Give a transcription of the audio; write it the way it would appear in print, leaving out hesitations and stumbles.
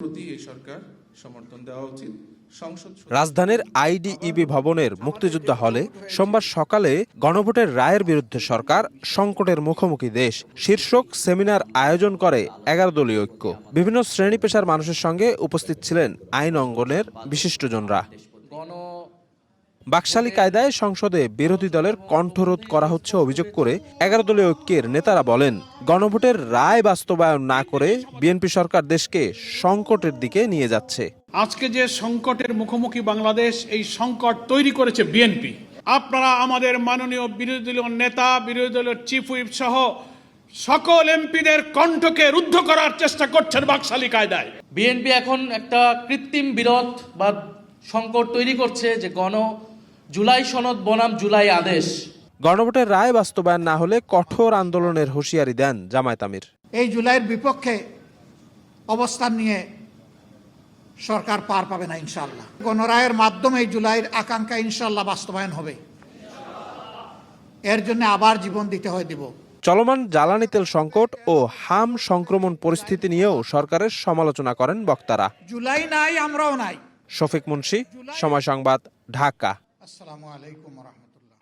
প্রতি এই সরকার সমর্থন দেওয়া উচিত। রাজধানীর আইডিইবি ভবনের মুক্তিযোদ্ধা হলে সোমবার সকালে গণভোটের রায়ের বিরুদ্ধে সরকার সংকটের মুখোমুখি দেশ শীর্ষক সেমিনার আয়োজন করে 11 দলীয় ঐক্য। বিভিন্ন শ্রেণী পেশার মানুষের সঙ্গে উপস্থিত ছিলেন আইন অঙ্গনের বিশিষ্টজনরা। বাকশালী কায়দায় সংসদে বিরোধী দলের কণ্ঠরোধ করা হচ্ছে অভিযোগ করে 11 দলীয় ঐক্যের নেতারা বলেন, গণভোটের রায় বাস্তবায়ন না করে বিএনপি সরকার দেশকে সংকটের দিকে নিয়ে যাচ্ছে। আজকে যে সংকটের মুখোমুখি বাংলাদেশ, এই সংকট তৈরি করেছে বিএনপি। আপনারা আমাদের মাননীয় বিরোধী দলীয় নেতা, বিরোধী দলের চিফ হুইপ সহ সকল এমপিদের কণ্ঠকে রুদ্ধ করার চেষ্টা করছেন বাকশালী কায়দায়। বিএনপি এখন একটা কৃত্রিম বিরোধ বা সংকট তৈরি করছে, যে জুলাই সনদ বনাম জুলাই আদেশ। গণভোটের রায় বাস্তবায়ন না হলে কঠোর আন্দোলনের হুঁশিয়ারি দেন জামায়াত আমির। এই জুলাইয়ের বিপক্ষে অবস্থান নিয়ে সরকার পার পাবে না ইনশাআল্লাহ। গণরায়ের মাধ্যমে এই জুলাইয়ের আকাঙ্ক্ষা ইনশাআল্লাহ বাস্তবায়ন হবে। এর জন্য আবার জীবন দিতে হয় দিব। চলমান জ্বালানি তেল সংকট ও হাম সংক্রমণ পরিস্থিতি নিয়েও সরকারের সমালোচনা করেন বক্তারা। জুলাই নাই, আমরাও নাই। শফিক মুন্সি, সময় সংবাদ, ঢাকা। আসসালামু আলাইকুম ওয়া রাহমাতুল্লাহ।